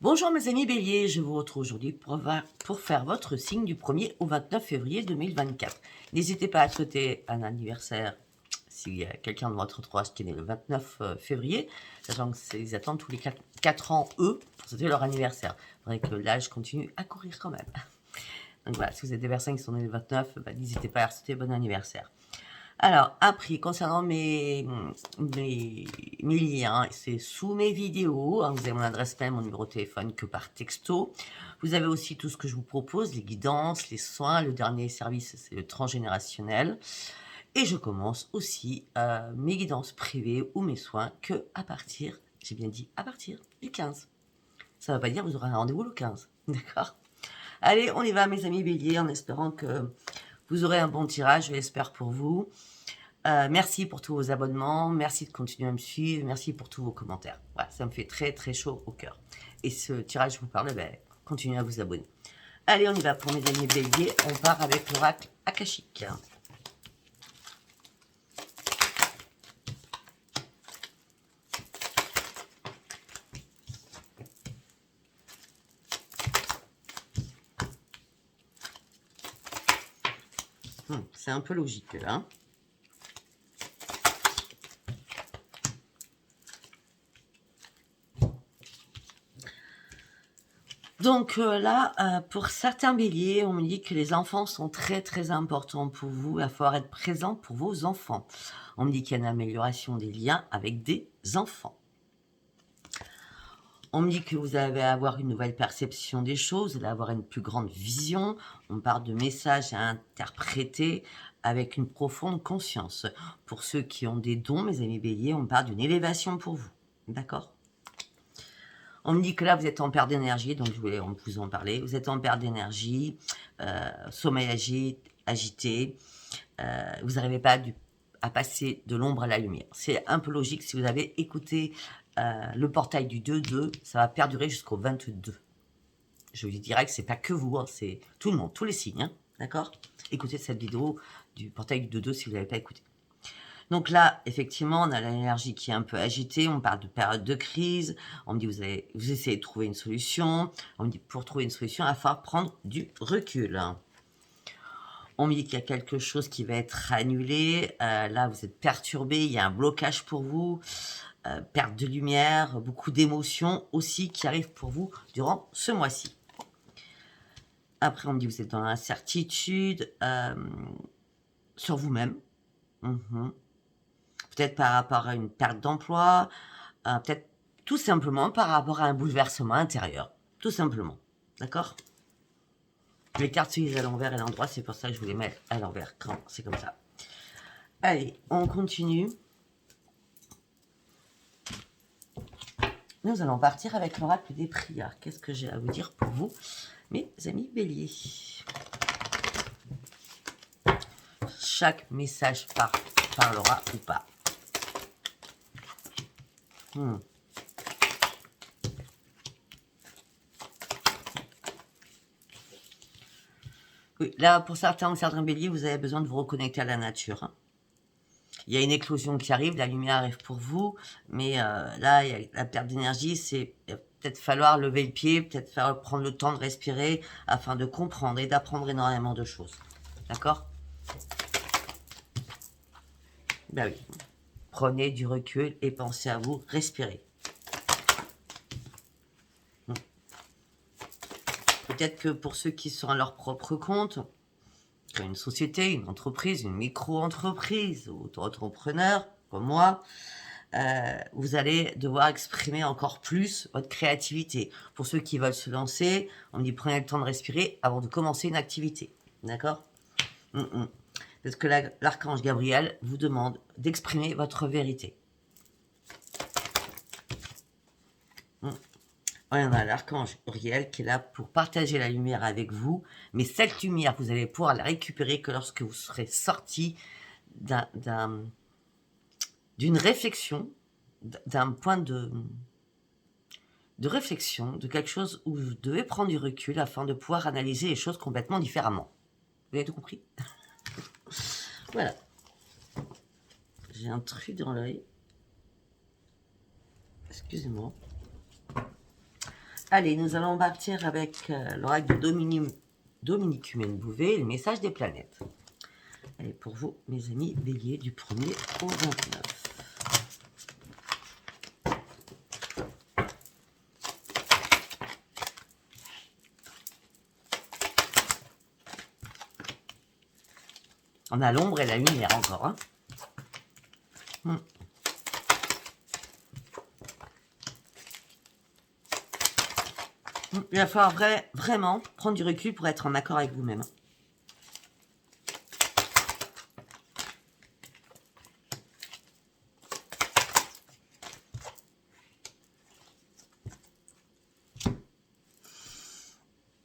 Bonjour mes amis béliers, je vous retrouve aujourd'hui pour faire votre signe du 1er au 29 février 2024. N'hésitez pas à souhaiter un anniversaire s'il y a quelqu'un de votre entourage qui est né le 29 février, sachant qu'ils attendent tous les 4 ans, eux, pour souhaiter leur anniversaire. Il faudrait que l'âge continue à courir quand même. Donc voilà, si vous êtes des personnes qui sont nées le 29, n'hésitez pas à leur souhaiter bon anniversaire. Alors, après, concernant mes liens, c'est sous mes vidéos. Vous avez mon adresse mail, mon numéro de téléphone que par texto. Vous avez aussi tout ce que je vous propose, les guidances, les soins. Le dernier service, c'est le transgénérationnel. Et je commence aussi mes guidances privées ou mes soins que à partir, j'ai bien dit, à partir du 15. Ça ne veut pas dire que vous aurez un rendez-vous le 15, d'accord? Allez, on y va, mes amis béliers, en espérant que vous aurez un bon tirage, je l'espère pour vous. Merci pour tous vos abonnements, merci de continuer à me suivre, merci pour tous vos commentaires. Voilà, ça me fait très très chaud au cœur. Et ce tirage, je vous parle, continuez à vous abonner. Allez, on y va pour mes amis béliers. On part avec l'oracle akashique. C'est un peu logique là. Hein. Donc là, pour certains béliers, on me dit que les enfants sont très très importants pour vous. Il va falloir être présent pour vos enfants. On me dit qu'il y a une amélioration des liens avec des enfants. On me dit que vous allez avoir une nouvelle perception des choses, vous allez avoir une plus grande vision. On parle de messages à interpréter avec une profonde conscience. Pour ceux qui ont des dons, mes amis béliers, on parle d'une élévation pour vous. D'accord ? On me dit que là, vous êtes en perte d'énergie, donc je voulais vous en parler. Vous êtes en perte d'énergie, sommeil agité. Vous n'arrivez pas à passer de l'ombre à la lumière. C'est un peu logique. Si vous avez écouté le portail du 2-2, ça va perdurer jusqu'au 22. Je vous dirais que c'est pas que vous, hein, c'est tout le monde, tous les signes. Hein, d'accord ? Écoutez cette vidéo du portail du 2-2 si vous ne l'avez pas écouté. Donc là, effectivement, on a l'énergie qui est un peu agitée. On parle de période de crise. On me dit, vous essayez de trouver une solution. On me dit, pour trouver une solution, il va falloir prendre du recul. On me dit qu'il y a quelque chose qui va être annulé. Là, vous êtes perturbé. Il y a un blocage pour vous. Perte de lumière. Beaucoup d'émotions aussi qui arrivent pour vous durant ce mois-ci. Après, on me dit, vous êtes dans l'incertitude sur vous-même. Peut-être par rapport à une perte d'emploi, peut-être tout simplement par rapport à un bouleversement intérieur. Tout simplement. D'accord ? Les cartes sont à l'envers et à l'endroit, c'est pour ça que je vous les mets à l'envers quand c'est comme ça. Allez, on continue. Nous allons partir avec l'oracle des prières. Qu'est-ce que j'ai à vous dire pour vous, mes amis béliers ? Chaque message parlera ou pas. Oui, là, pour certains béliers, vous avez besoin de vous reconnecter à la nature. Hein. Il y a une éclosion qui arrive, la lumière arrive pour vous, mais là, il y a la perte d'énergie, c'est peut-être falloir lever le pied, peut-être falloir prendre le temps de respirer afin de comprendre et d'apprendre énormément de choses. D'accord ? Ben oui. Prenez du recul et pensez à vous, respirez. Peut-être que pour ceux qui sont à leur propre compte, une société, une entreprise, une micro-entreprise, ou auto-entrepreneur, comme moi, vous allez devoir exprimer encore plus votre créativité. Pour ceux qui veulent se lancer, on me dit prenez le temps de respirer avant de commencer une activité. D'accord ? Parce que l'archange Gabriel vous demande d'exprimer votre vérité. On a l'archange Uriel qui est là pour partager la lumière avec vous, mais cette lumière, vous allez pouvoir la récupérer que lorsque vous serez sorti d'une réflexion, d'un point de réflexion, de quelque chose où vous devez prendre du recul afin de pouvoir analyser les choses complètement différemment. Vous avez tout compris ? Voilà. J'ai un truc dans l'œil. Excusez-moi. Allez, nous allons partir avec l'oracle de Dominique Humaine-Bouvet, le message des planètes. Allez, pour vous, mes amis, bélier du 1er au 29. On a l'ombre et la lumière encore. Hein. Il va falloir vraiment prendre du recul pour être en accord avec vous-même.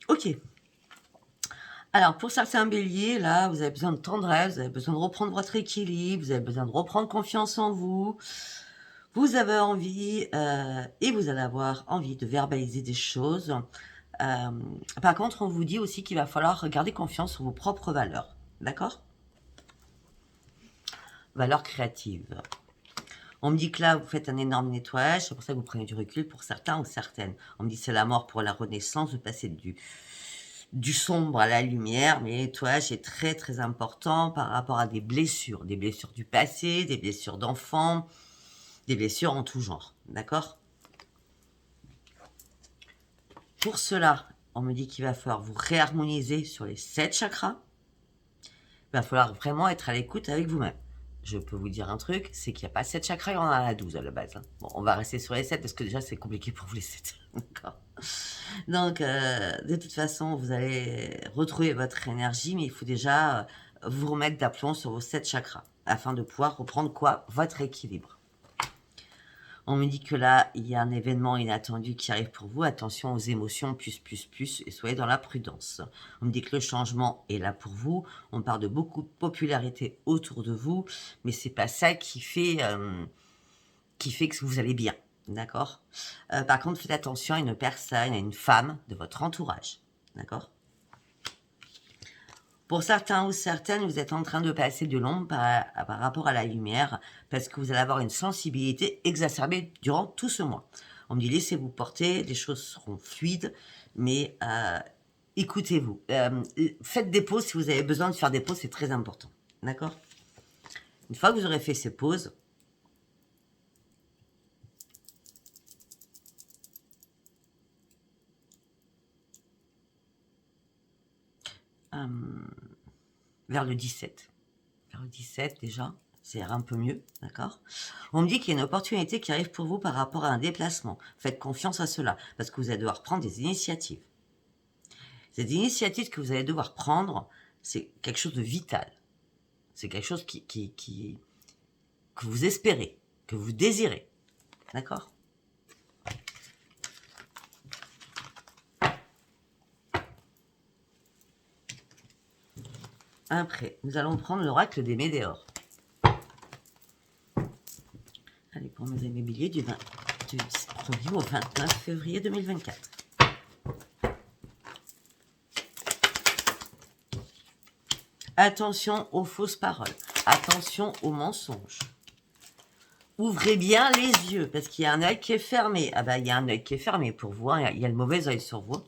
Ok. Alors, pour certains béliers, là, vous avez besoin de tendresse, vous avez besoin de reprendre votre équilibre, vous avez besoin de reprendre confiance en vous. Vous avez envie, et vous allez avoir envie de verbaliser des choses. Par contre, on vous dit aussi qu'il va falloir garder confiance sur vos propres valeurs. D'accord? Valeurs créatives. On me dit que là, vous faites un énorme nettoyage, c'est pour ça que vous prenez du recul pour certains ou certaines. On me dit que c'est la mort pour la renaissance, de passer du sombre à la lumière, mais le nettoyage est très très important par rapport à des blessures du passé, des blessures d'enfants, des blessures en tout genre, d'accord? Pour cela, on me dit qu'il va falloir vous réharmoniser sur les 7 chakras. Il va falloir vraiment être à l'écoute avec vous-même. Je peux vous dire un truc, c'est qu'il n'y a pas 7 chakras, il y en a 12 à la base. Hein. Bon, on va rester sur les 7 parce que déjà c'est compliqué pour vous les 7. D'accord. Donc, de toute façon, vous allez retrouver votre énergie, mais il faut déjà vous remettre d'aplomb sur vos 7 chakras afin de pouvoir reprendre quoi? Votre équilibre. On me dit que là, il y a un événement inattendu qui arrive pour vous. Attention aux émotions, plus, et soyez dans la prudence. On me dit que le changement est là pour vous. On parle de beaucoup de popularité autour de vous, mais c'est pas ça qui fait que vous allez bien. D'accord? Par contre, faites attention à une personne, à une femme de votre entourage. D'accord? Pour certains ou certaines, vous êtes en train de passer de l'ombre par rapport à la lumière parce que vous allez avoir une sensibilité exacerbée durant tout ce mois. On me dit laissez-vous porter, les choses seront fluides, mais écoutez-vous. Faites des pauses si vous avez besoin de faire des pauses, c'est très important. D'accord? Une fois que vous aurez fait ces pauses, vers le 17. Vers le 17 déjà, c'est un peu mieux, d'accord? On me dit qu'il y a une opportunité qui arrive pour vous par rapport à un déplacement. Faites confiance à cela, parce que vous allez devoir prendre des initiatives. Ces initiatives que vous allez devoir prendre, c'est quelque chose de vital. C'est quelque chose que vous espérez, que vous désirez. D'accord? Après, nous allons prendre l'oracle des météores. Allez, pour mes amis béliers du 1er au 29 février 2024. Attention aux fausses paroles. Attention aux mensonges. Ouvrez bien les yeux, parce qu'il y a un œil qui est fermé. Ah ben, il y a un œil qui est fermé pour vous. Hein. Il y a le mauvais œil sur vous.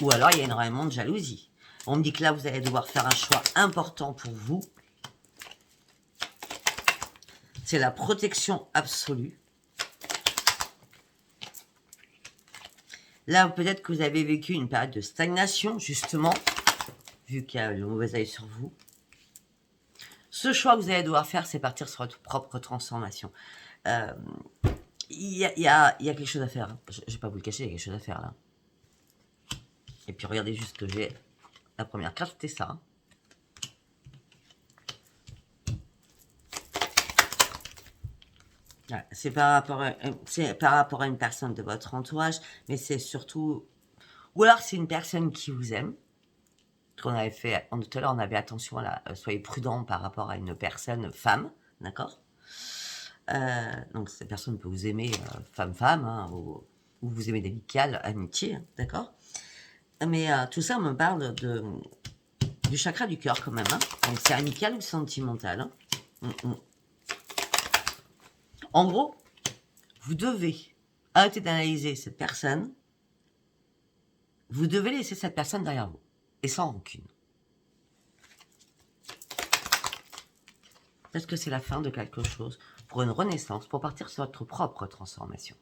Ou alors, il y a énormément de jalousie. On me dit que là, vous allez devoir faire un choix important pour vous. C'est la protection absolue. Là, peut-être que vous avez vécu une période de stagnation, justement, vu qu'il y a le mauvais œil sur vous. Ce choix que vous allez devoir faire, c'est partir sur votre propre transformation. Il y a quelque chose à faire. Je ne vais pas vous le cacher, il y a quelque chose à faire là. Et puis regardez juste que j'ai. La première carte, c'était ça. Voilà, c'est par rapport à une personne de votre entourage, mais c'est surtout... Ou alors c'est une personne qui vous aime. Qu'on avait fait tout à l'heure, on avait attention à la... soyez prudent par rapport à une personne femme, d'accord? Donc cette personne peut vous aimer femme-femme, hein, ou vous aimez d'amical, amitié, hein, d'accord? Mais tout ça me parle du chakra du cœur quand même. Hein. Donc c'est amical ou sentimental. Hein. En gros, vous devez Arrêtez d'analyser cette personne. Vous devez laisser cette personne derrière vous. Et sans rancune. Parce que c'est la fin de quelque chose, pour une renaissance, pour partir sur votre propre transformation.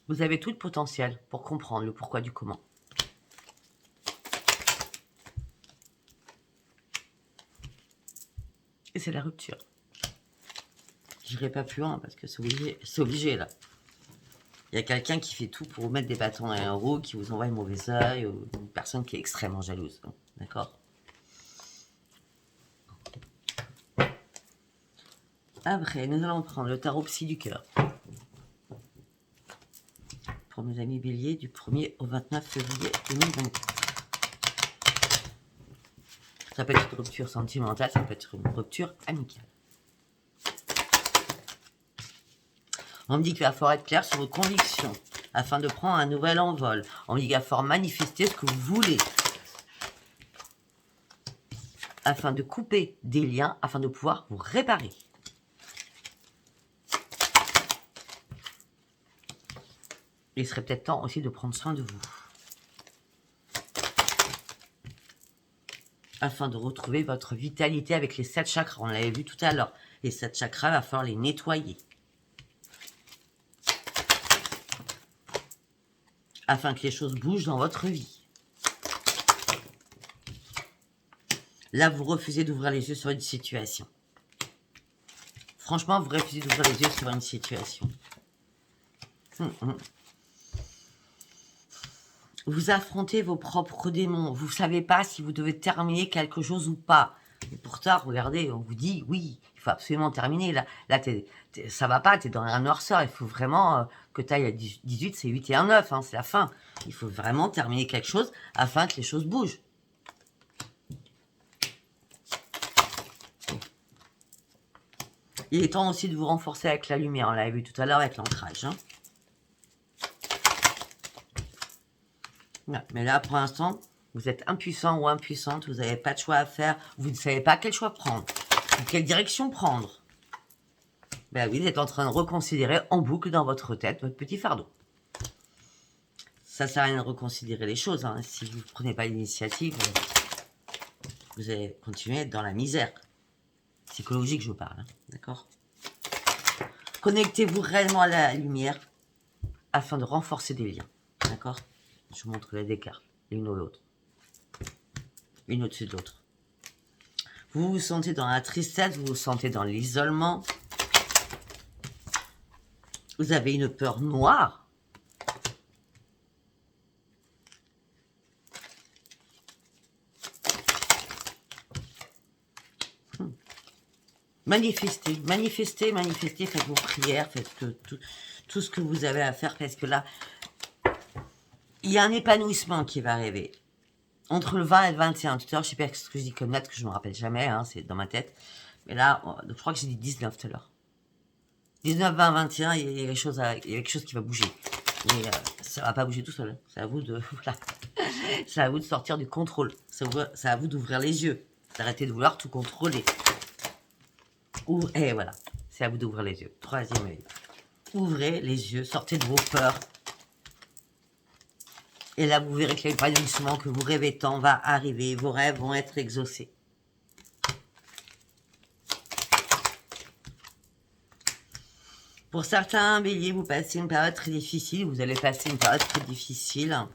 Vous avez tout le potentiel pour comprendre le pourquoi du comment. Et c'est la rupture. Je n'irai pas plus loin parce que c'est obligé là. Il y a quelqu'un qui fait tout pour vous mettre des bâtons dans les roues, qui vous envoie un mauvais œil, ou une personne qui est extrêmement jalouse. D'accord? Après, nous allons prendre le tarot psy du cœur. Pour mes amis béliers, du 1er au 29 février 2024. Ça peut être une rupture sentimentale, ça peut être une rupture amicale. On me dit qu'il va falloir être clair sur vos convictions afin de prendre un nouvel envol. On me dit qu'il va falloir manifester ce que vous voulez afin de couper des liens, afin de pouvoir vous réparer. Il serait peut-être temps aussi de prendre soin de vous afin de retrouver votre vitalité avec les 7 chakras. On l'avait vu tout à l'heure. Les 7 chakras, il va falloir les nettoyer afin que les choses bougent dans votre vie. Là, vous refusez d'ouvrir les yeux sur une situation. Franchement, vous refusez d'ouvrir les yeux sur une situation. Vous affrontez vos propres démons. Vous ne savez pas si vous devez terminer quelque chose ou pas. Et pourtant, regardez, on vous dit, oui, il faut absolument terminer. Là ça va pas, tu es dans un noirceur. Il faut vraiment que tu ailles à 18, c'est 8 et un 9, hein, c'est la fin. Il faut vraiment terminer quelque chose afin que les choses bougent. Il est temps aussi de vous renforcer avec la lumière. On l'avait vu tout à l'heure avec l'ancrage. Hein. Mais là, pour l'instant, vous êtes impuissant ou impuissante. Vous n'avez pas de choix à faire. Vous ne savez pas quel choix prendre. Ou quelle direction prendre. Ben oui, vous êtes en train de reconsidérer en boucle dans votre tête votre petit fardeau. Ça ne sert à rien de reconsidérer les choses. Hein. Si vous ne prenez pas l'initiative, vous allez continuer à être dans la misère. Psychologique, je vous parle. Hein. D'accord? Connectez-vous réellement à la lumière afin de renforcer des liens. D'accord? Je vous montre les deux cartes, l'une ou l'autre. Une au-dessus de l'autre. Vous vous sentez dans la tristesse, vous vous sentez dans l'isolement. Vous avez une peur noire. Manifestez, manifestez, manifestez, faites vos prières, faites tout ce que vous avez à faire, parce que là, il y a un épanouissement qui va arriver. Entre le 20 et le 21, tout à l'heure, je ne sais pas ce que je dis comme date, que je ne me rappelle jamais, hein, c'est dans ma tête. Mais là, je crois que j'ai dit 19 tout à l'heure. 19, 20, 21, il y a quelque chose qui va bouger. Mais ça ne va pas bouger tout seul. C'est à vous de, voilà. C'est à vous de sortir du contrôle. C'est à vous d'ouvrir les yeux. D'arrêter de vouloir tout contrôler. Et voilà, c'est à vous d'ouvrir les yeux. Troisième œil. Ouvrez les yeux, sortez de vos peurs. Et là, vous verrez que l'épanouissement que vous rêvez tant va arriver. Vos rêves vont être exaucés. Pour certains béliers, vous passez une période très difficile. Vous allez passer une période très difficile.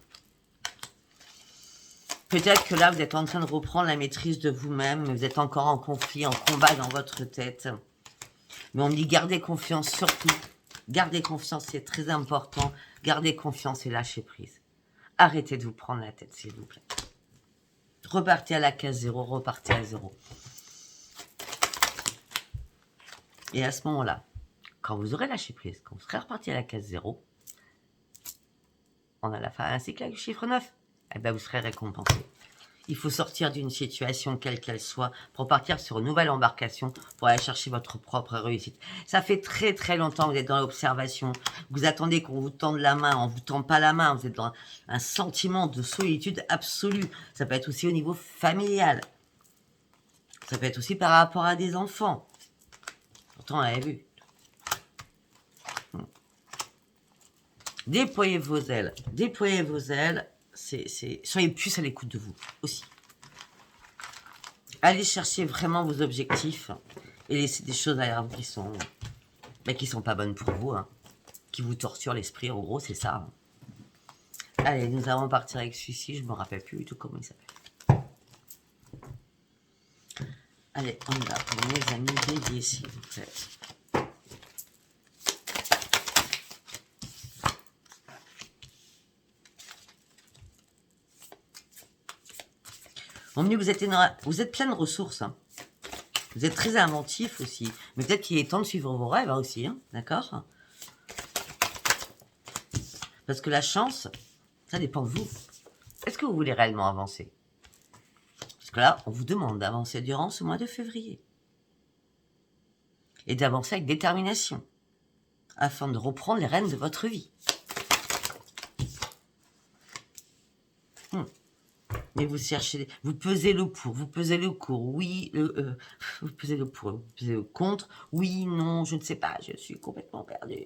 Peut-être que là, vous êtes en train de reprendre la maîtrise de vous-même. Vous êtes encore en conflit, en combat dans votre tête. Mais on me dit, gardez confiance surtout. Gardez confiance, c'est très important. Gardez confiance et lâchez prise. Arrêtez de vous prendre la tête, s'il vous plaît. Repartez à la case 0, repartez à 0. Et à ce moment-là, quand vous aurez lâché prise, quand vous serez reparti à la case 0, on a la fin ainsi que le chiffre 9, eh bien vous serez récompensé. Il faut sortir d'une situation, quelle qu'elle soit, pour partir sur une nouvelle embarcation, pour aller chercher votre propre réussite. Ça fait très très longtemps que vous êtes dans l'observation. Vous attendez qu'on vous tende la main, on ne vous tend pas la main. Vous êtes dans un sentiment de solitude absolue. Ça peut être aussi au niveau familial. Ça peut être aussi par rapport à des enfants. Pourtant, elle avait vu. Déployez vos ailes. Déployez vos ailes. Soyez plus à l'écoute de vous aussi. Allez chercher vraiment vos objectifs et laissez des choses derrière vous qui sont pas bonnes pour vous, hein, qui vous torturent l'esprit. En gros, c'est ça. Hein. Allez, nous allons partir avec celui-ci. Je me rappelle plus du tout comment il s'appelle. Allez, on y va pour mes amis béliers, s'il vous plaît. On me dit, vous êtes plein de ressources. Hein. Vous êtes très inventif aussi. Mais peut-être qu'il est temps de suivre vos rêves hein, aussi. Hein, d'accord? Parce que la chance, ça dépend de vous. Est-ce que vous voulez réellement avancer? Parce que là, on vous demande d'avancer durant ce mois de février. Et d'avancer avec détermination. Afin de reprendre les rênes de votre vie. Mais vous cherchez, vous pesez le pour, vous pesez le contre, oui, vous pesez le pour, vous pesez le contre, oui, non, je ne sais pas, je suis complètement perdu.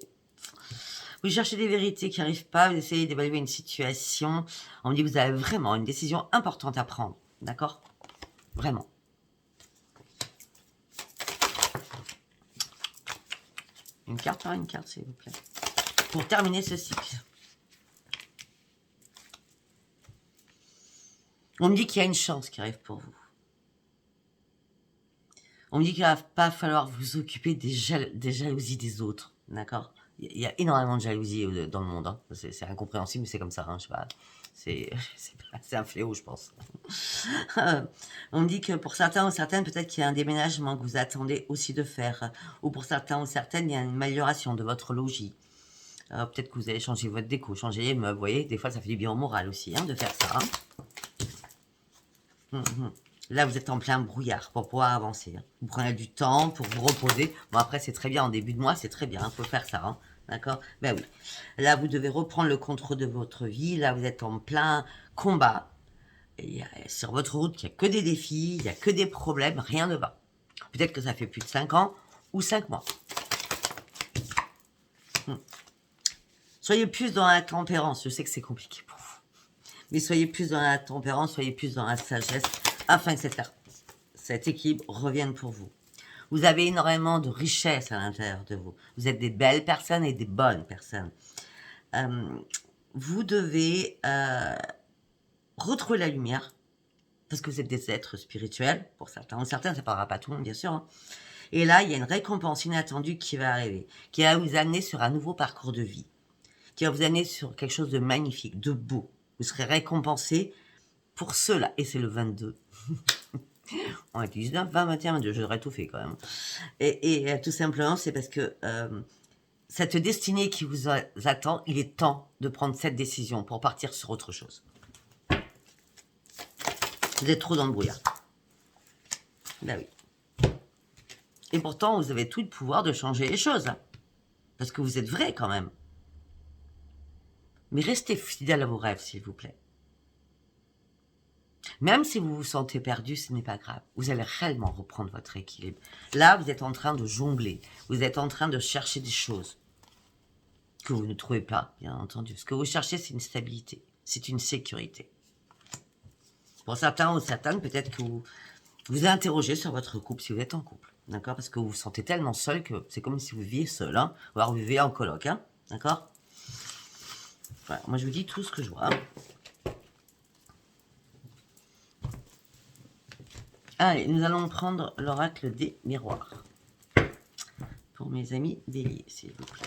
Vous cherchez des vérités qui n'arrivent pas, vous essayez d'évaluer une situation, on me dit que vous avez vraiment une décision importante à prendre, d'accord? Vraiment. Une carte par une carte, s'il vous plaît. Pour terminer ce cycle. On me dit qu'il y a une chance qui arrive pour vous. On me dit qu'il ne va pas falloir vous occuper des jalousies des autres. D'accord? Il y a énormément de jalousie dans le monde. Hein. C'est incompréhensible, mais c'est comme ça. Hein, je sais pas. C'est un fléau, je pense. On me dit que pour certains ou certaines, peut-être qu'il y a un déménagement que vous attendez aussi de faire. Ou pour certains ou certaines, il y a une amélioration de votre logis. Peut-être que vous allez changer votre déco, changer les meubles. Vous voyez, des fois, ça fait du bien au moral aussi hein, de faire ça. Hein. Là, vous êtes en plein brouillard pour pouvoir avancer. Hein. Vous prenez du temps pour vous reposer. Bon, après, c'est très bien. En début de mois, c'est très bien. Il faut faire ça. Hein. D'accord? Ben oui. Là, vous devez reprendre le contrôle de votre vie. Là, vous êtes en plein combat. Et sur votre route, il n'y a que des défis, il n'y a que des problèmes. Rien ne va. Peut-être que ça fait plus de 5 ans ou 5 mois. Soyez plus dans la tempérance. Je sais que c'est compliqué pour vous. Mais soyez plus dans la tempérance, soyez plus dans la sagesse, afin que cet équilibre revienne pour vous. Vous avez énormément de richesse à l'intérieur de vous. Vous êtes des belles personnes et des bonnes personnes. Vous devez retrouver la lumière, parce que vous êtes des êtres spirituels, pour certains ou certaines, ça ne parlera pas tout le monde, bien sûr. Hein. Et là, il y a une récompense inattendue qui va arriver, qui va vous amener sur un nouveau parcours de vie, qui va vous amener sur quelque chose de magnifique, de beau. Vous serez récompensé pour cela. Et c'est le 22. On est 19, 20, 21, 22. J'aurais tout fait quand même. Et tout simplement, c'est parce que cette destinée qui vous attend, il est temps de prendre cette décision pour partir sur autre chose. Vous êtes trop dans le brouillard. Ben oui. Et pourtant, vous avez tout le pouvoir de changer les choses. Hein, parce que vous êtes vrai quand même. Mais restez fidèle à vos rêves, s'il vous plaît. Même si vous vous sentez perdu, ce n'est pas grave. Vous allez réellement reprendre votre équilibre. Là, vous êtes en train de jongler. Vous êtes en train de chercher des choses que vous ne trouvez pas, bien entendu. Ce que vous cherchez, c'est une stabilité. C'est une sécurité. Pour certains ou certaines, peut-être que vous vous interrogez sur votre couple, si vous êtes en couple. D'accord? Parce que vous vous sentez tellement seul que c'est comme si vous viviez seul. Hein? Ou alors vous vivez en coloc. Hein? D'accord? Voilà, moi, je vous dis tout ce que je vois. Allez, nous allons prendre l'oracle des miroirs. Pour mes amis béliers, s'il vous plaît.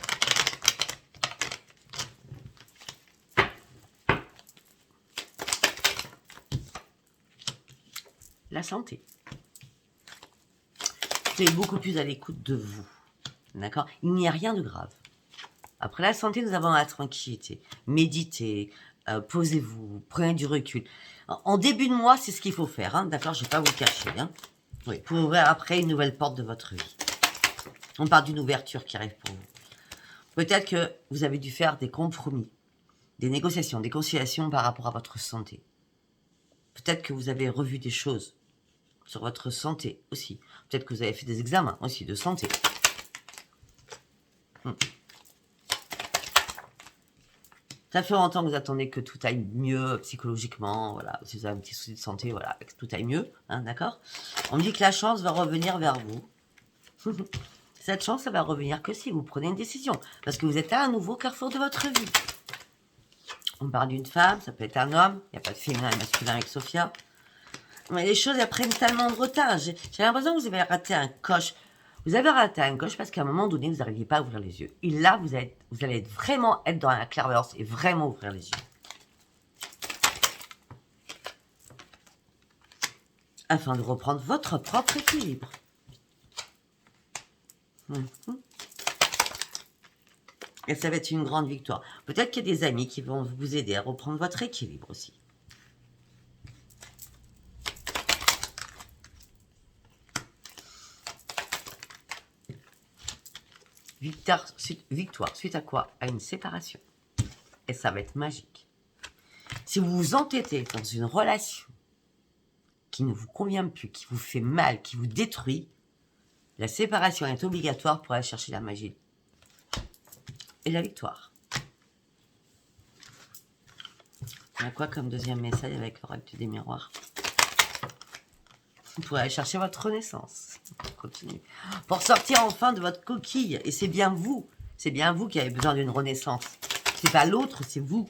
La santé. Soyez beaucoup plus à l'écoute de vous. D'accord? Il n'y a rien de grave. Après la santé, nous avons la tranquillité. Méditez, posez-vous, prenez du recul. En début de mois, c'est ce qu'il faut faire. Hein, d'accord? Je ne vais pas vous cacher. Hein. Oui, pour ouvrir après une nouvelle porte de votre vie. On parle d'une ouverture qui arrive pour vous. Peut-être que vous avez dû faire des compromis, des négociations, des conciliations par rapport à votre santé. Peut-être que vous avez revu des choses sur votre santé aussi. Peut-être que vous avez fait des examens aussi de santé. Hmm. Ça fait longtemps que vous attendez que tout aille mieux psychologiquement, voilà. Si vous avez un petit souci de santé, voilà, que tout aille mieux, hein, d'accord? On me dit que la chance va revenir vers vous. Cette chance, ça va revenir que si vous prenez une décision. Parce que vous êtes à un nouveau carrefour de votre vie. On parle d'une femme, ça peut être un homme. Il n'y a pas de féminin et masculin avec Sophia. Mais les choses, elles prennent tellement de retard. J'ai l'impression que vous avez raté un coche. Vous avez raté un coche parce qu'à un moment donné, vous n'arriviez pas à ouvrir les yeux. Et là, vous allez vraiment être dans la clairvoyance et vraiment ouvrir les yeux. Afin de reprendre votre propre équilibre. Et ça va être une grande victoire. Peut-être qu'il y a des amis qui vont vous aider à reprendre votre équilibre aussi. Victoire suite à quoi? À une séparation. Et ça va être magique. Si vous vous entêtez dans une relation qui ne vous convient plus, qui vous fait mal, qui vous détruit, la séparation est obligatoire pour aller chercher la magie et la victoire. Il y a quoi comme deuxième message avec l'oracle des miroirs? Vous pourrez aller chercher votre renaissance. Continue. Pour sortir enfin de votre coquille. Et c'est bien vous. C'est bien vous qui avez besoin d'une renaissance. C'est pas l'autre, c'est vous.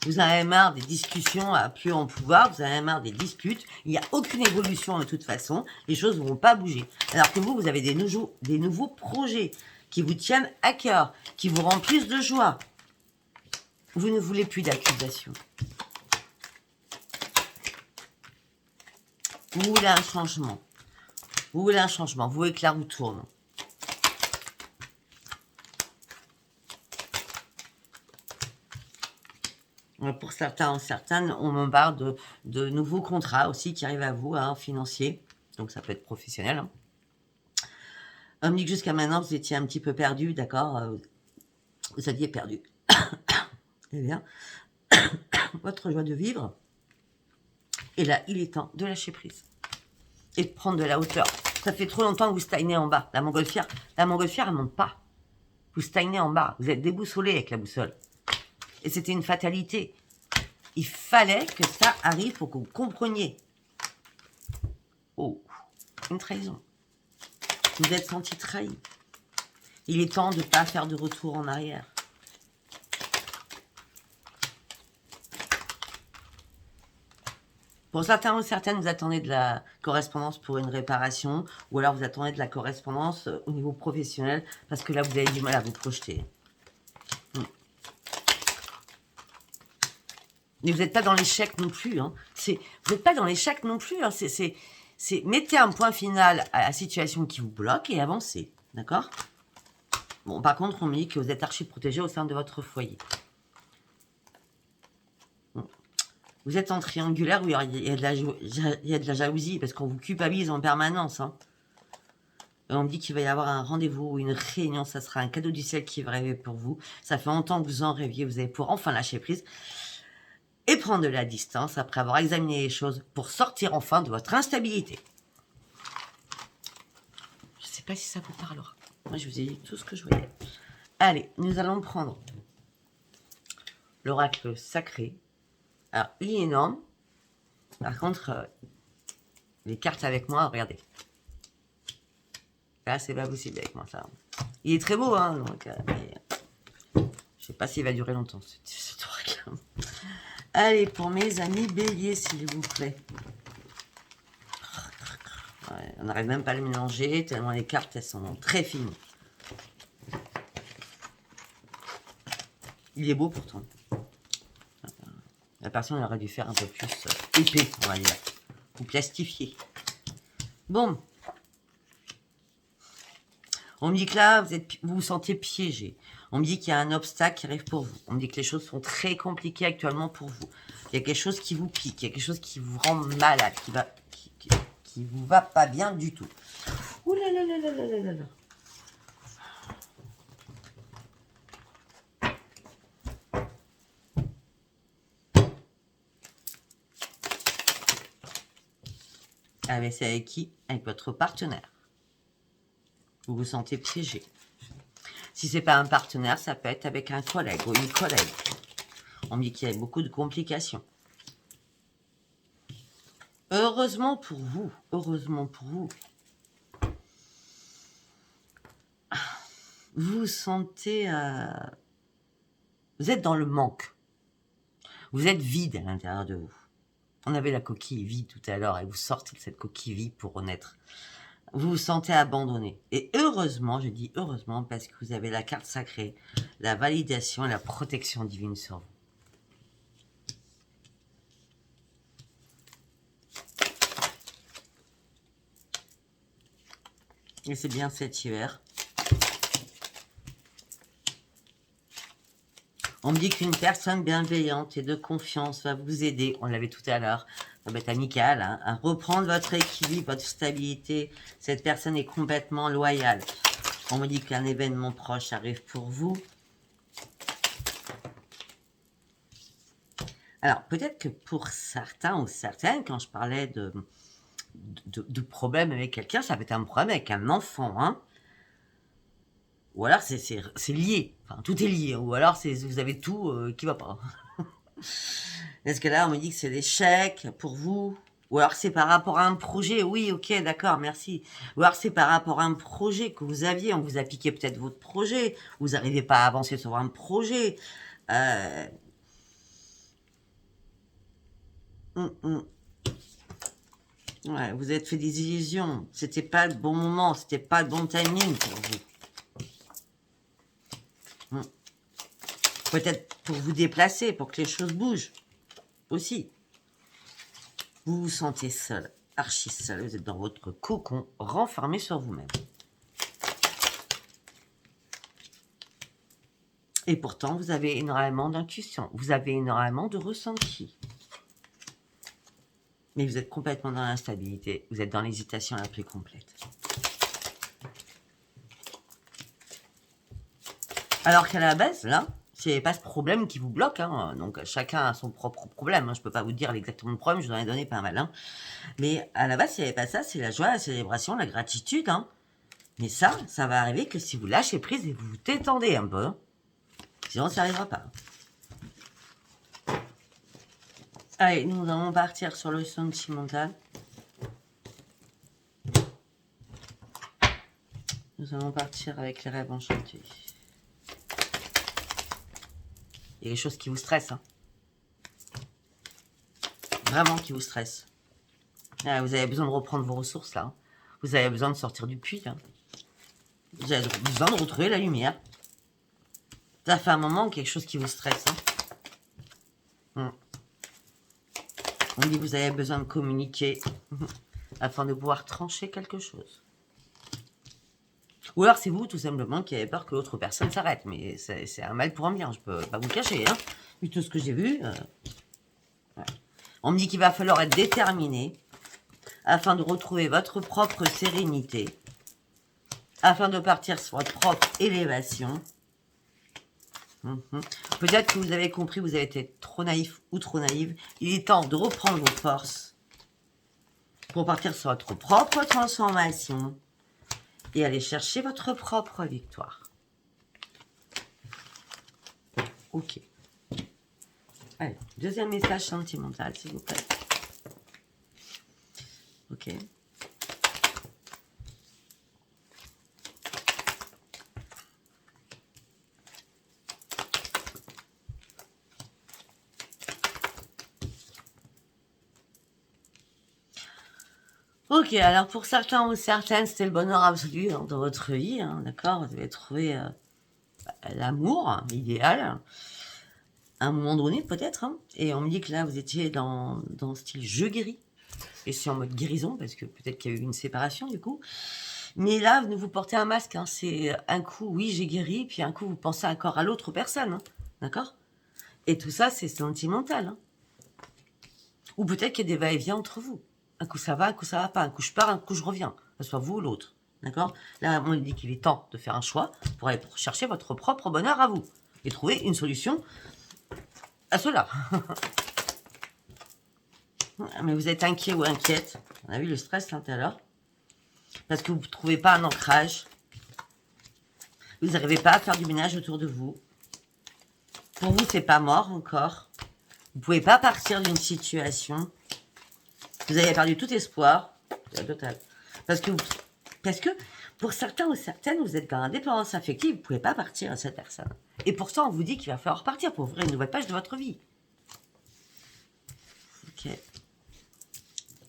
Vous en avez marre des discussions à plus en pouvoir. Vous en avez marre des disputes. Il n'y a aucune évolution de toute façon. Les choses ne vont pas bouger. Alors que vous avez des nouveaux projets qui vous tiennent à cœur, qui vous remplissent de joie. Vous ne voulez plus d'accusation. Vous voulez un changement. Vous voulez un changement. Vous voulez que la roue tourne. Pour certains, on me parle de nouveaux contrats aussi qui arrivent à vous, hein, financiers. Donc ça peut être professionnel. Hein. On me dit que jusqu'à maintenant, vous étiez un petit peu perdu, d'accord? Vous aviez perdu. Eh bien, votre joie de vivre. Et là, il est temps de lâcher prise. Et de prendre de la hauteur. Ça fait trop longtemps que vous stagnez en bas. La montgolfière, elle ne monte pas. Vous stagnez en bas. Vous êtes déboussolé avec la boussole. Et c'était une fatalité. Il fallait que ça arrive pour que vous compreniez. Oh, une trahison. Vous êtes senti trahi. Il est temps de ne pas faire de retour en arrière. Pour certains ou certaines, vous attendez de la correspondance pour une réparation, ou alors vous attendez de la correspondance au niveau professionnel, parce que là, vous avez du mal à vous projeter. Mais vous n'êtes pas dans l'échec non plus. Hein. Vous n'êtes pas dans l'échec non plus. Hein. Mettez un point final à la situation qui vous bloque et avancez. D'accord? Bon, par contre, on me dit que vous êtes archi protégé au sein de votre foyer. Bon. Vous êtes en triangulaire où il y a de la jalousie parce qu'on vous culpabilise en permanence. Hein. Et on me dit qu'il va y avoir un rendez-vous ou une réunion. Ça sera un cadeau du ciel qui va arriver pour vous. Ça fait longtemps que vous en rêviez. Vous allez pouvoir enfin lâcher prise. Et prendre de la distance après avoir examiné les choses pour sortir enfin de votre instabilité. Je ne sais pas si ça vous parlera. Moi, je vous ai dit tout ce que je voyais. Allez, nous allons prendre l'oracle sacré. Alors, il est énorme. Par contre, les cartes avec moi, regardez. Là, c'est pas possible avec moi, ça. Il est très beau, hein. Donc, je sais pas s'il va durer longtemps, cet oracle. Allez, pour mes amis béliers, s'il vous plaît. Ouais, on n'arrive même pas à le mélanger, tellement les cartes, elles sont très fines. Il est beau pourtant. La personne aurait dû faire un peu plus épais, on va dire. Ou plastifié. Bon. On me dit que là, vous vous sentez piégé. On me dit qu'il y a un obstacle qui arrive pour vous. On me dit que les choses sont très compliquées actuellement pour vous. Il y a quelque chose qui vous pique, il y a quelque chose qui vous rend malade, qui vous va pas bien du tout. Ouh là là là là là là là là. Ah mais c'est avec qui? Avec votre partenaire. Vous vous sentez piégé. Si c'est pas un partenaire, ça peut être avec un collègue ou une collègue. On me dit qu'il y a beaucoup de complications. Heureusement pour vous, vous vous sentez... vous êtes dans le manque. Vous êtes vide à l'intérieur de vous. On avait la coquille vide tout à l'heure et vous sortez de cette coquille vide pour renaître. Vous vous sentez abandonné. Et heureusement, je dis heureusement, parce que vous avez la carte sacrée, la validation et la protection divine sur vous. Et c'est bien cet hiver. On me dit qu'une personne bienveillante et de confiance va vous aider, on l'avait tout à l'heure, ça va être amical, hein, à reprendre votre équilibre, votre stabilité. Cette personne est complètement loyale. On me dit qu'un événement proche arrive pour vous. Alors, peut-être que pour certains ou certaines, quand je parlais de problème avec quelqu'un, ça peut être un problème avec un enfant, hein. Ou alors c'est lié, enfin tout est lié, ou alors vous avez tout qui va pas. Parce que là on me dit que c'est l'échec pour vous, ou alors c'est par rapport à un projet, oui ok d'accord merci, ou alors c'est par rapport à un projet que vous aviez, on vous a piqué peut-être votre projet, vous n'arrivez pas à avancer sur un projet. Ouais, vous êtes fait des illusions, c'était pas le bon moment, c'était pas le bon timing pour vous. Peut-être pour vous déplacer, pour que les choses bougent aussi. Vous vous sentez seul, archi seul, vous êtes dans votre cocon, renfermé sur vous-même. Et pourtant, vous avez énormément d'intuition, vous avez énormément de ressenti. Mais vous êtes complètement dans l'instabilité, vous êtes dans l'hésitation la plus complète. Alors qu'à la base, là, c'est pas ce problème qui vous bloque, hein. Donc chacun a son propre problème, hein. Je peux pas vous dire exactement le problème, je vous en ai donné pas mal, hein. Mais à la base, s'il n'y avait pas ça, c'est la joie, la célébration, la gratitude, hein. Mais ça va arriver que si vous lâchez prise et vous vous détendez un peu, hein. Sinon ça n'arrivera pas. Allez, nous allons partir sur le sentimental. Nous allons partir avec les rêves enchantés. Il y a des choses qui vous stressent, hein. Vraiment qui vous stressent. Ah, vous avez besoin de reprendre vos ressources, là. Hein. Vous avez besoin de sortir du puits, là. Vous avez besoin de retrouver la lumière. Ça fait un moment quelque chose qui vous stresse, hein. On dit que vous avez besoin de communiquer afin de pouvoir trancher quelque chose. Ou alors c'est vous tout simplement qui avez peur que l'autre personne s'arrête. Mais c'est un mal pour un bien, je peux pas vous le cacher. Hein. Vu tout ce que j'ai vu. Ouais. On me dit qu'il va falloir être déterminé afin de retrouver votre propre sérénité, afin de partir sur votre propre élévation. Peut-être que vous avez compris, vous avez été trop naïf ou trop naïve. Il est temps de reprendre vos forces pour partir sur votre propre transformation et aller chercher votre propre victoire. Ok. Allez, deuxième message sentimental, s'il vous plaît. Ok. Ok, alors pour certains ou certaines, c'était le bonheur absolu hein, dans votre vie, hein, d'accord. Vous avez trouvé l'amour hein, idéal, à un moment donné peut-être. Hein, et on me dit que là, vous étiez dans style je guéris. Et c'est en mode guérison, parce que peut-être qu'il y a eu une séparation du coup. Mais là, vous portez un masque. Hein, c'est un coup, oui, j'ai guéri, puis un coup, vous pensez encore à l'autre personne. Hein, d'accord. Et tout ça, c'est sentimental. Hein. Ou peut-être qu'il y a des va-et-vient entre vous. Un coup ça va, un coup ça va pas. Un coup je pars, un coup je reviens. Que ce soit vous ou l'autre. D'accord. Là, on dit qu'il est temps de faire un choix pour aller chercher votre propre bonheur à vous. Et trouver une solution à cela. Mais vous êtes inquiet ou inquiète. On a vu le stress là tout à l'heure. Parce que vous ne trouvez pas un ancrage. Vous n'arrivez pas à faire du ménage autour de vous. Pour vous, c'est pas mort encore. Vous ne pouvez pas partir d'une situation. Vous avez perdu tout espoir. Total. Parce que pour certains ou certaines, vous êtes dans l'indépendance affective. Vous ne pouvez pas partir à cette personne. Et pourtant, on vous dit qu'il va falloir partir pour ouvrir une nouvelle page de votre vie. Ok.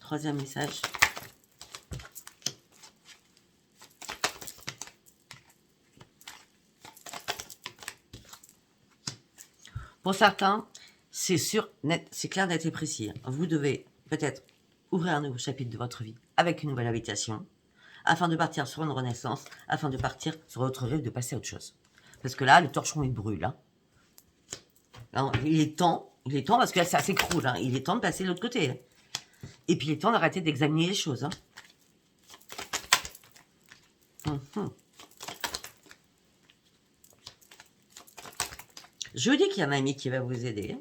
Troisième message. Pour certains, c'est sûr, net, c'est clair, net et précis. Vous devez peut-être ouvrir un nouveau chapitre de votre vie avec une nouvelle habitation, afin de partir sur une renaissance, afin de partir sur votre rêve de passer à autre chose. Parce que là, le torchon, il brûle. Hein. Alors, il est temps parce que là, ça s'écroule. Hein. Il est temps de passer de l'autre côté. Hein. Et puis, il est temps d'arrêter d'examiner les choses. Hein. Je dis qu'il y a un ami qui va vous aider.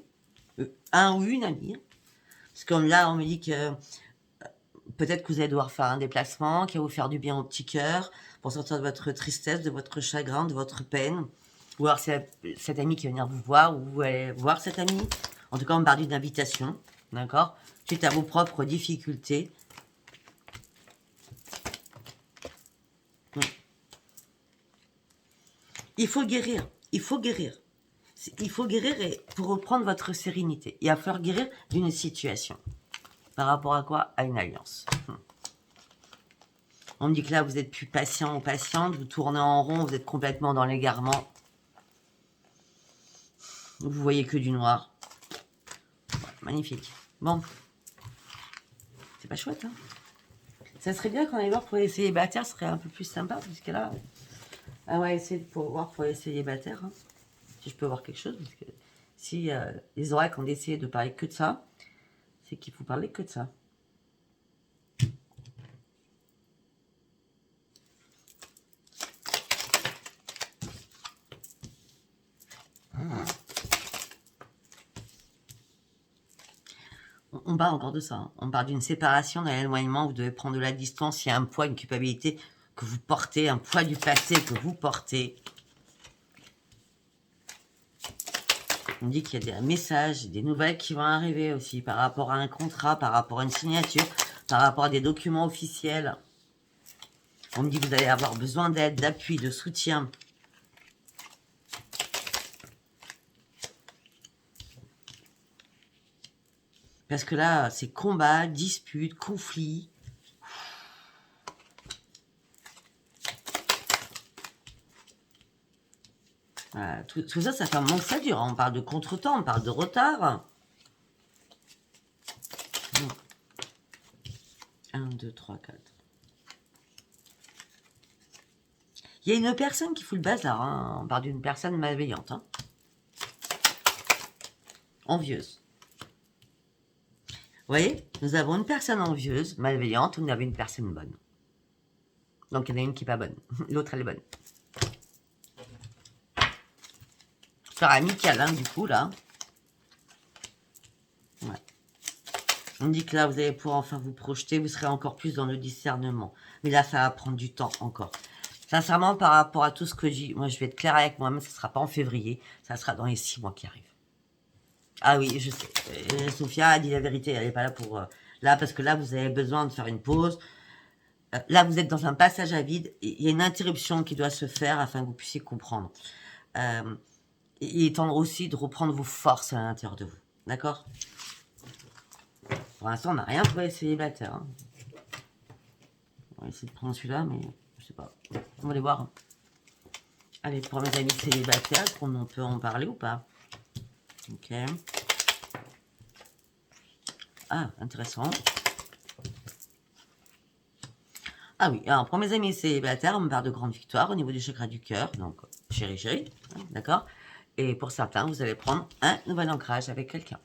Un ou une amie. Parce que comme là, on me dit que peut-être que vous allez devoir faire un déplacement qui va vous faire du bien au petit cœur pour sortir de votre tristesse, de votre chagrin, de votre peine. Ou alors c'est cet ami qui va venir vous voir ou vous allez voir cet ami. En tout cas, on parle d'une invitation. D'accord? Suite à vos propres difficultés. Il faut guérir. Il faut guérir. Il faut guérir et pour reprendre votre sérénité. Il va falloir guérir d'une situation. Par rapport à quoi? À une alliance. On me dit que là, vous êtes plus patient ou patiente, vous tournez en rond, vous êtes complètement dans l'égarement. Vous voyez que du noir. Magnifique. Bon. C'est pas chouette, hein? Ça serait bien qu'on aille voir pour les célibataires, ce serait un peu plus sympa, parce que là, on va essayer de voir pour les célibataires. Hein. Si je peux voir quelque chose, parce que si les oreilles ont décidé de parler que de ça, c'est qu'il faut parler que de ça. On parle encore de ça. Hein. On parle d'une séparation, d'un éloignement. Vous devez prendre de la distance. Il y a un poids, une culpabilité que vous portez, un poids du passé que vous portez. On dit qu'il y a des messages, des nouvelles qui vont arriver aussi par rapport à un contrat, par rapport à une signature, par rapport à des documents officiels. On me dit que vous allez avoir besoin d'aide, d'appui, de soutien. Parce que là, c'est combat, dispute, conflit. Voilà, tout ça, ça fait un moment que ça dure. On parle de contretemps, on parle de retard. 1, 2, 3, 4. Il y a une personne qui fout le bazar. Hein. On parle d'une personne malveillante. Hein. Envieuse. Vous voyez, nous avons une personne envieuse, malveillante, nous avons une personne bonne. Donc, il y en a une qui n'est pas bonne. L'autre, elle est bonne. Faire amical, hein, du coup, là. Ouais. On dit que là, vous allez pouvoir enfin vous projeter, vous serez encore plus dans le discernement. Mais là, ça va prendre du temps encore. Sincèrement, par rapport à tout ce que je dis, moi, je vais être claire avec moi-même, ça ne sera pas en février, ça sera dans les 6 mois qui arrivent. Ah oui, je sais. Sophia a dit la vérité, elle n'est pas là pour... là, parce que là, vous avez besoin de faire une pause. Là, vous êtes dans un passage à vide. Il y a une interruption qui doit se faire afin que vous puissiez comprendre. Il est temps aussi de reprendre vos forces à l'intérieur de vous. D'accord? Pour l'instant, on n'a rien pour les célibataires. Hein. On va essayer de prendre celui-là, mais je sais pas. On va aller voir. Allez, pour mes amis célibataires, est-ce qu'on peut en parler ou pas? Ok. Ah, intéressant. Ah oui, alors pour mes amis célibataires, on me parle de grande victoire au niveau du chakra du cœur. Donc, chérie, chérie, hein, d'accord? Et pour certains, vous allez prendre un nouvel ancrage avec quelqu'un.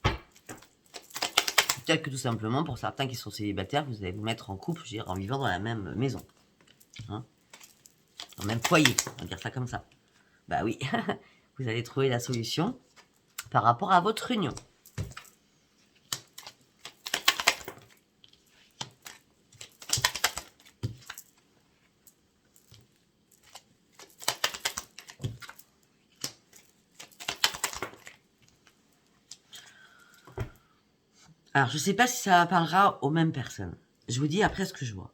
Peut-être que tout simplement, pour certains qui sont célibataires, vous allez vous mettre en couple, je veux dire, en vivant dans la même maison. Hein, dans le même foyer, on va dire ça comme ça. Bah oui, vous allez trouver la solution par rapport à votre union. Alors, je sais pas si ça parlera aux mêmes personnes. Je vous dis après ce que je vois.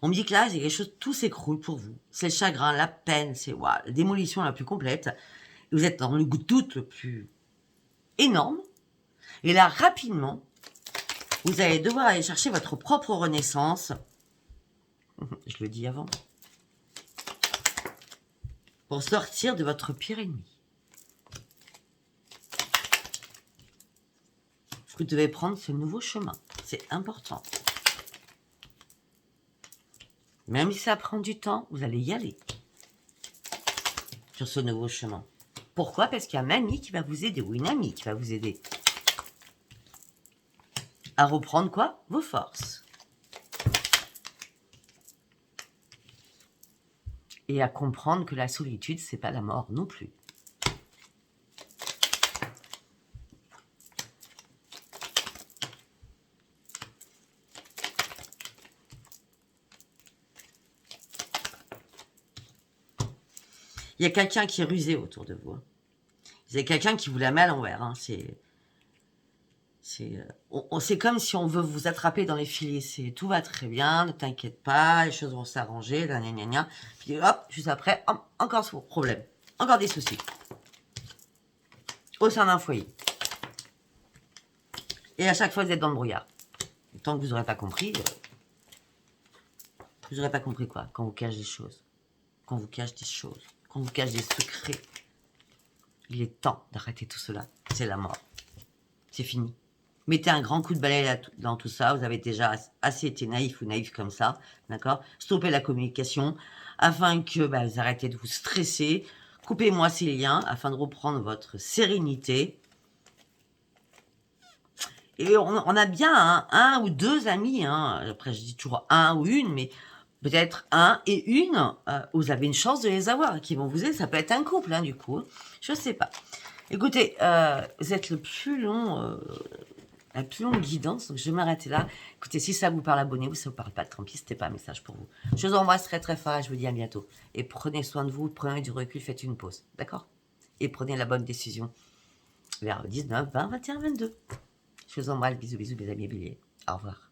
On me dit que là, c'est quelque chose, tout s'écroule pour vous. C'est le chagrin, la peine, c'est la démolition la plus complète. Vous êtes dans le doute le plus énorme. Et là, rapidement, vous allez devoir aller chercher votre propre renaissance. Je le dis avant. Pour sortir de votre pire ennemi. Vous devez prendre ce nouveau chemin. C'est important. Même si ça prend du temps, vous allez y aller. Sur ce nouveau chemin. Pourquoi? Parce qu'il y a un ami qui va vous aider, ou une amie qui va vous aider. À reprendre quoi? Vos forces. Et à comprendre que la solitude, c'est pas la mort non plus. Il y a quelqu'un qui est rusé autour de vous. Il y a quelqu'un qui vous la met à l'envers. Hein. C'est comme si on veut vous attraper dans les filets. Tout va très bien, ne t'inquiète pas, les choses vont s'arranger, gna gna gna. Puis hop, juste après, hop, encore ce problème. Encore des soucis. Au sein d'un foyer. Et à chaque fois, vous êtes dans le brouillard. Et tant que vous n'aurez pas compris, vous n'aurez pas compris quoi? Quand on vous cache des choses. Quand on vous cache des choses. Quand on vous cache des secrets. Il est temps d'arrêter tout cela. C'est la mort. C'est fini. Mettez un grand coup de balai là, dans tout ça. Vous avez déjà assez été naïf ou naïf comme ça. D'accord? Stoppez la communication afin que vous arrêtez de vous stresser. Coupez-moi ces liens afin de reprendre votre sérénité. Et on a bien un ou deux amis. Après, je dis toujours un ou une, mais peut-être un et une, vous avez une chance de les avoir, qui vont vous aider. Ça peut être un couple, du coup. Je sais pas. Écoutez, vous êtes le plus long... la plus longue guidance, donc je vais m'arrêter là. Écoutez, si ça vous parle, abonnez-vous, si ça vous parle pas, tant pis, c'était pas un message pour vous. Je vous embrasse très très fort et je vous dis à bientôt. Et prenez soin de vous, prenez du recul, faites une pause, d'accord? Et prenez la bonne décision vers 19, 20, 21, 22. Je vous embrasse, bisous, bisous, mes amis béliers. Au revoir.